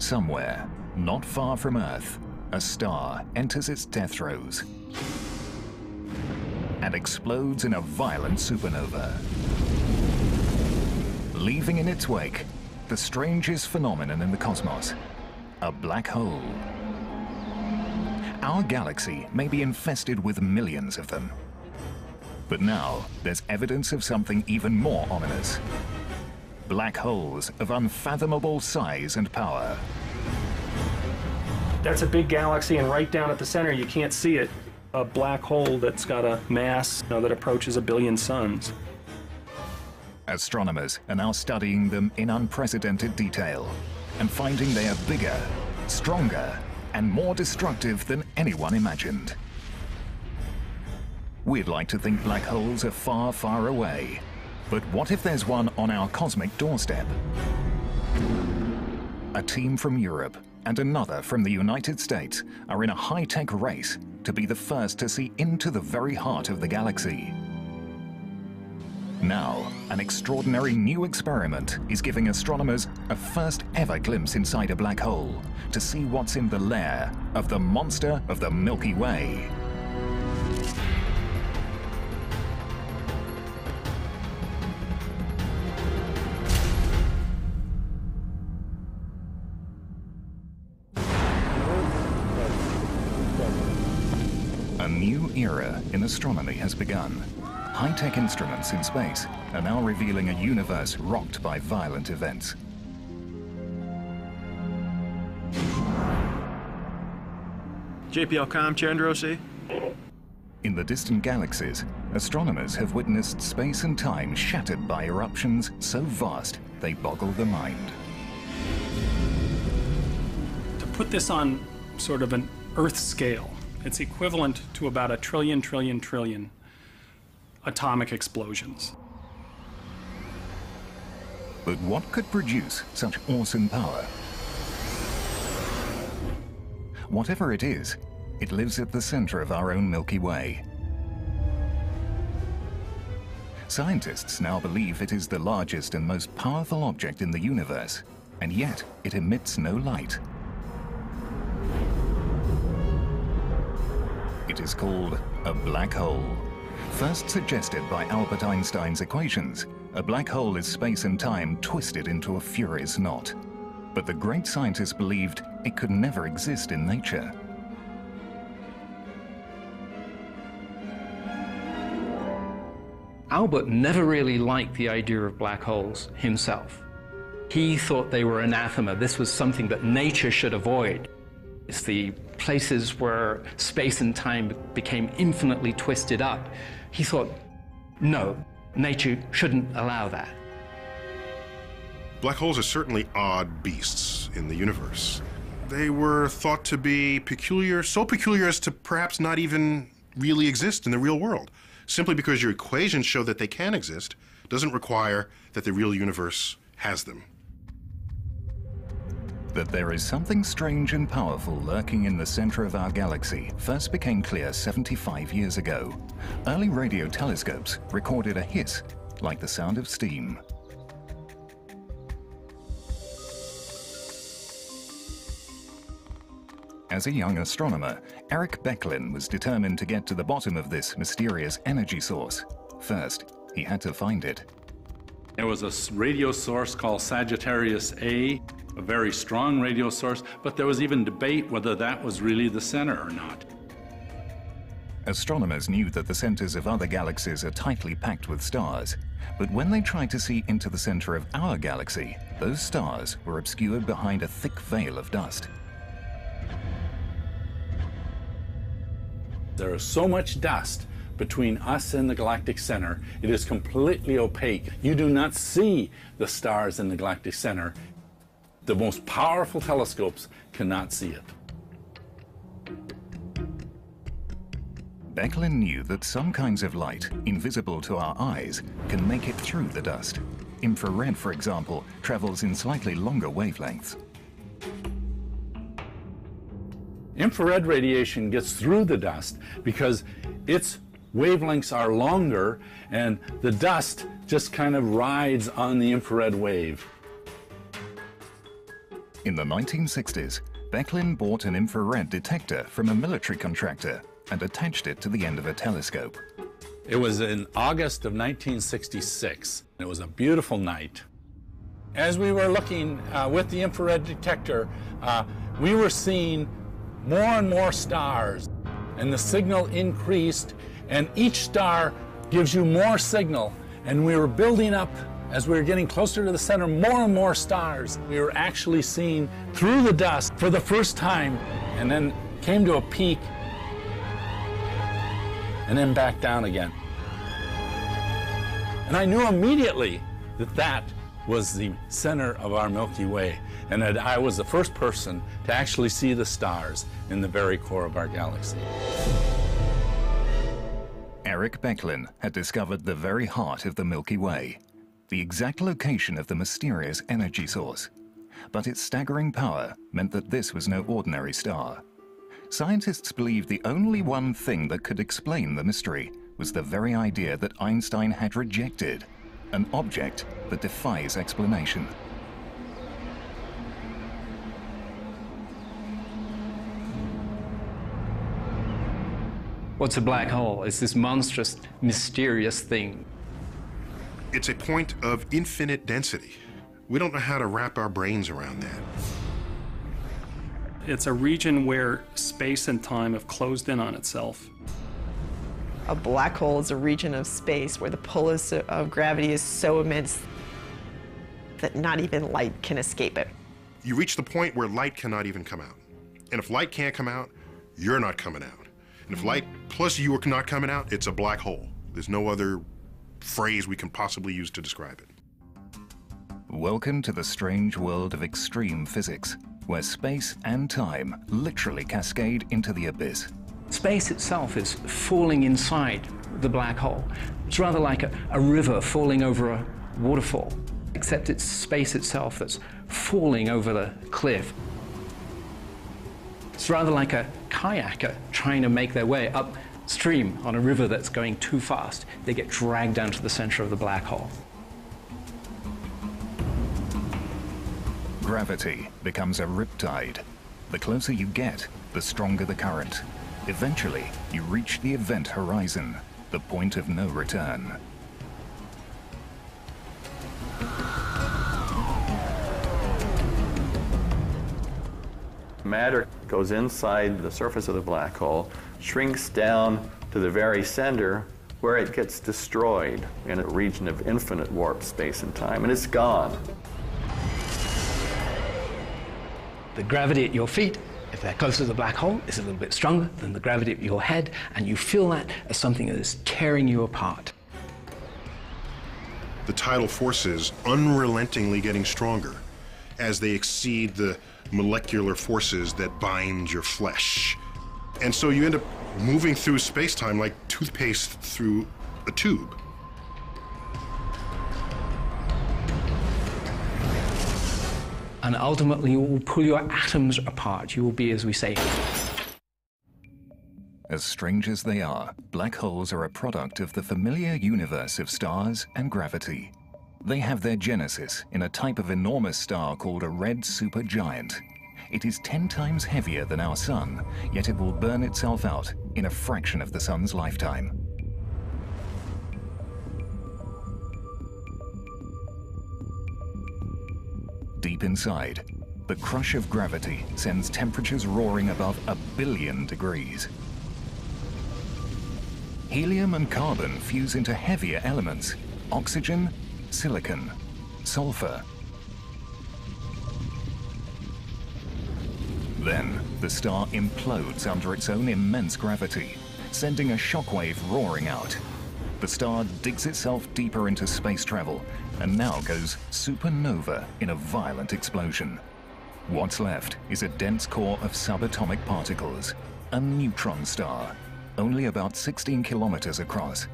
Somewhere, not far from Earth, a star enters its death throes and explodes in a violent supernova, leaving in its wake the strangest phenomenon in the cosmos, a black hole. Our galaxy may be infested with millions of them. But now, there's evidence of something even more ominous. Black holes of unfathomable size and power. That's a big galaxy, and right down at the center, you can't see it. A black hole that's got a mass that approaches 1 billion suns. Astronomers are now studying them in unprecedented detail and finding they are bigger, stronger, and more destructive than anyone imagined. We'd like to think black holes are far, far away. But what if there's one on our cosmic doorstep? A team from Europe and another from the United States are in a high-tech race to be the first to see into the very heart of the galaxy. Now, an extraordinary new experiment is giving astronomers a first-ever glimpse inside a black hole to see what's in the lair of the monster of the Milky Way. A new era in astronomy has begun. High-tech instruments in space are now revealing a universe rocked by violent events. JPL Chandra, see? In the distant galaxies, astronomers have witnessed space and time shattered by eruptions so vast they boggle the mind. To put this on sort of an Earth scale, it's equivalent to about 1 trillion atomic explosions. But what could produce such awesome power? Whatever it is, it lives at the center of our own Milky Way. Scientists now believe it is the largest and most powerful object in the universe, and yet it emits no light. It is called a black hole. First suggested by Albert Einstein's equations, a black hole is space and time twisted into a furious knot. But the great scientist believed it could never exist in nature. Albert never really liked the idea of black holes himself. He thought they were anathema. This was something that nature should avoid. It's the places where space and time became infinitely twisted up. He thought, no, nature shouldn't allow that. Black holes are certainly odd beasts in the universe. They were thought to be peculiar, so peculiar as to perhaps not even really exist in the real world. Simply because your equations show that they can exist doesn't require that the real universe has them. That there is something strange and powerful lurking in the center of our galaxy first became clear 75 years ago. Early radio telescopes recorded a hiss like the sound of steam. As a young astronomer, Eric Becklin was determined to get to the bottom of this mysterious energy source. First, he had to find it. There was a radio source called Sagittarius A, a very strong radio source, but there was even debate whether that was really the center or not. Astronomers knew that the centers of other galaxies are tightly packed with stars, but when they tried to see into the center of our galaxy, those stars were obscured behind a thick veil of dust. There is so much dust between us and the galactic center, it is completely opaque. You do not see the stars in the galactic center. The most powerful telescopes cannot see it. Becklin knew that some kinds of light, invisible to our eyes, can make it through the dust. Infrared, for example, travels in slightly longer wavelengths. Infrared radiation gets through the dust because its wavelengths are longer and the dust just kind of rides on the infrared wave. In the 1960s, Becklin bought an infrared detector from a military contractor and attached it to the end of a telescope. It was in August of 1966. It was a beautiful night. As we were looking with the infrared detector, we were seeing more and more stars, and the signal increased, and each star gives you more signal, and we were building up. As we were getting closer to the center, more and more stars. We were actually seeing through the dust for the first time, and then came to a peak, and then back down again. And I knew immediately that that was the center of our Milky Way, and that I was the first person to actually see the stars in the very core of our galaxy. Eric Becklin had discovered the very heart of the Milky Way, the exact location of the mysterious energy source. But its staggering power meant that this was no ordinary star. Scientists believed the only one thing that could explain the mystery was the very idea that Einstein had rejected, an object that defies explanation. What's a black hole? It's this monstrous, mysterious thing. It's a point of infinite density. We don't know how to wrap our brains around that. It's a region where space and time have closed in on itself. A black hole is a region of space where the pull of gravity is so immense that not even light can escape it. You reach the point where light cannot even come out. And if light can't come out, you're not coming out. And if light plus you are not coming out, it's a black hole. There's no other phrase we can possibly use to describe it. Welcome to the strange world of extreme physics, where space and time literally cascade into the abyss. Space itself is falling inside the black hole. It's rather like a river falling over a waterfall, except it's space itself that's falling over the cliff. It's rather like a kayaker trying to make their way upstream on a river that's going too fast. They get dragged down to the center of the black hole. Gravity becomes a riptide. The closer you get, the stronger the current. Eventually, you reach the event horizon, the point of no return. Matter goes inside the surface of the black hole, shrinks down to the very center, where it gets destroyed in a region of infinite warp space and time, and it's gone. The gravity at your feet, if they're close to the black hole, is a little bit stronger than the gravity at your head, and you feel that as something that is tearing you apart. The tidal forces unrelentingly getting stronger as they exceed the molecular forces that bind your flesh. And so you end up moving through space-time like toothpaste through a tube. And ultimately, it will pull your atoms apart. You will be, as we say. As strange as they are, black holes are a product of the familiar universe of stars and gravity. They have their genesis in a type of enormous star called a red supergiant. It is 10 times heavier than our sun, yet it will burn itself out in a fraction of the sun's lifetime. Deep inside, the crush of gravity sends temperatures roaring above 1 billion degrees. Helium and carbon fuse into heavier elements: oxygen, silicon, sulfur. Then, the star implodes under its own immense gravity, sending a shockwave roaring out. The star digs itself deeper into space travel and now goes supernova in a violent explosion. What's left is a dense core of subatomic particles, a neutron star, only about 16 kilometers across.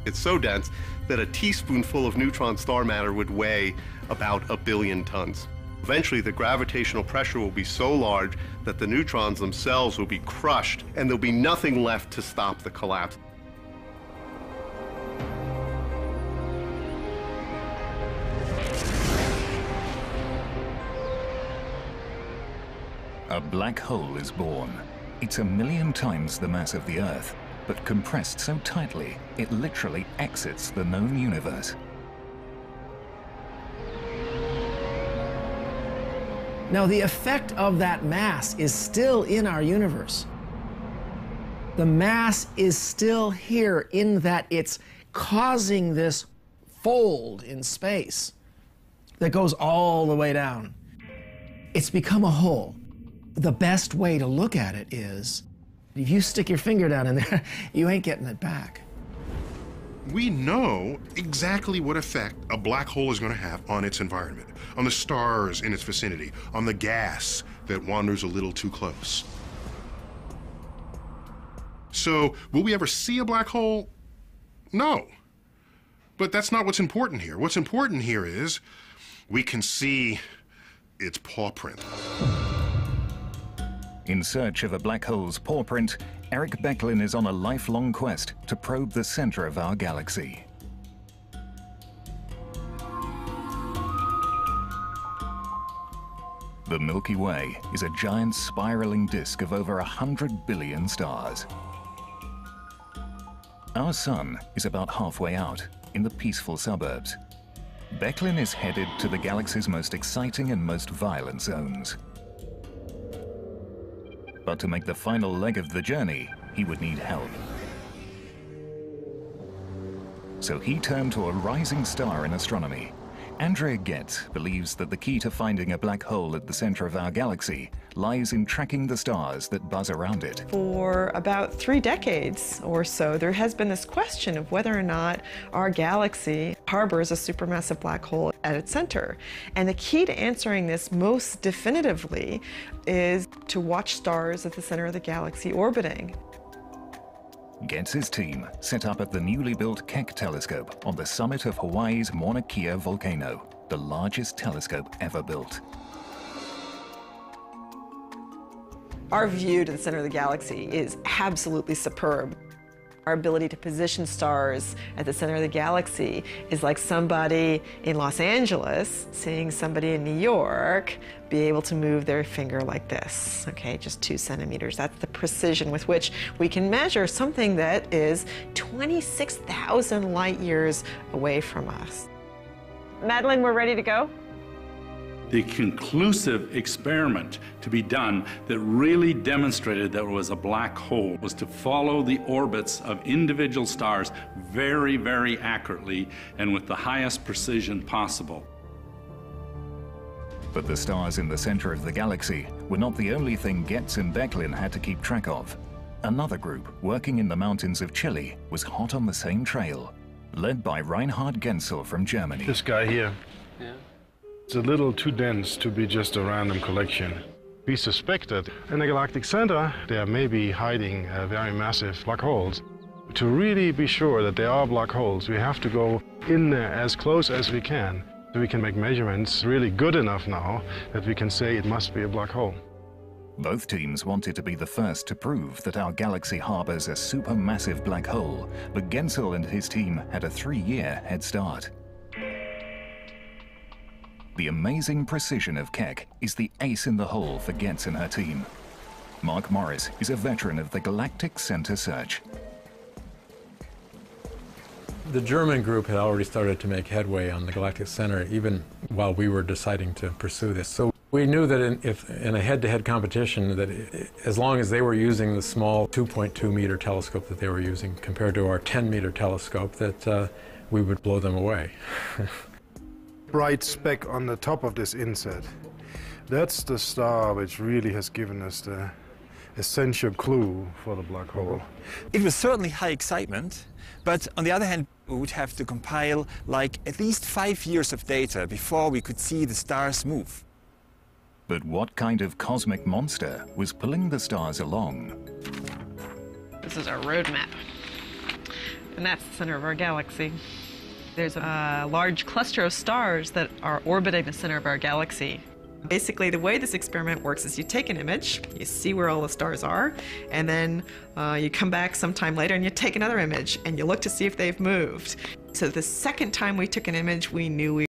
It's so dense that a teaspoonful of neutron star matter would weigh about 1 billion tons. Eventually, the gravitational pressure will be so large that the neutrons themselves will be crushed, and there'll be nothing left to stop the collapse. A black hole is born. It's 1 million times the mass of the Earth, but compressed so tightly, it literally exits the known universe. Now, the effect of that mass is still in our universe. The mass is still here in that it's causing this fold in space that goes all the way down. It's become a hole. The best way to look at it is, if you stick your finger down in there, you ain't getting it back. We know exactly what effect a black hole is going to have on its environment, on the stars in its vicinity, on the gas that wanders a little too close. So, will we ever see a black hole? No. But that's not what's important here. What's important here is we can see its paw print. In search of a black hole's paw print, Eric Becklin is on a lifelong quest to probe the center of our galaxy. The Milky Way is a giant spiraling disk of over 100 billion stars. Our sun is about halfway out, in the peaceful suburbs. Becklin is headed to the galaxy's most exciting and most violent zones. But to make the final leg of the journey, he would need help. So he turned to a rising star in astronomy. Andrea Getz believes that the key to finding a black hole at the center of our galaxy lies in tracking the stars that buzz around it. For about 3 decades or so, there has been this question of whether or not our galaxy harbors a supermassive black hole at its center. And the key to answering this most definitively is to watch stars at the center of the galaxy orbiting. Getz's team set up at the newly built Keck telescope on the summit of Hawaii's Mauna Kea volcano, the largest telescope ever built. Our view to the center of the galaxy is absolutely superb. Our ability to position stars at the center of the galaxy is like somebody in Los Angeles seeing somebody in New York be able to move their finger like this, okay, just 2 centimeters. That's the precision with which we can measure something that is 26,000 light years away from us. Madeline, we're ready to go? The conclusive experiment to be done that really demonstrated that it was a black hole was to follow the orbits of individual stars very, very accurately and with the highest precision possible. But the stars in the center of the galaxy were not the only thing Getz and Becklin had to keep track of. Another group, working in the mountains of Chile, was hot on the same trail, led by Reinhard Genzel from Germany. This guy here. Yeah. It's a little too dense to be just a random collection. We suspect that in the galactic center there may be hiding very massive black holes. To really be sure that they are black holes, we have to go in there as close as we can, so we can make measurements really good enough now that we can say it must be a black hole. Both teams wanted to be the first to prove that our galaxy harbors a supermassive black hole, but Genzel and his team had a 3-year head start. The amazing precision of Keck is the ace in the hole for Getz and her team. Mark Morris is a veteran of the Galactic Center search. The German group had already started to make headway on the Galactic Center even while we were deciding to pursue this. So we knew that in a head-to-head competition that as long as they were using the small 2.2 meter telescope that they were using compared to our 10 meter telescope, that we would blow them away. Bright speck on the top of this inset. That's the star which really has given us the essential clue for the black hole. It was certainly high excitement, but on the other hand, we would have to compile like at least 5 years of data before we could see the stars move. But what kind of cosmic monster was pulling the stars along? This is our roadmap, and that's the center of our galaxy. There's a large cluster of stars that are orbiting the center of our galaxy. Basically, the way this experiment works is you take an image, you see where all the stars are, and then you come back sometime later and you take another image and you look to see if they've moved. So the second time we took an image, we knew we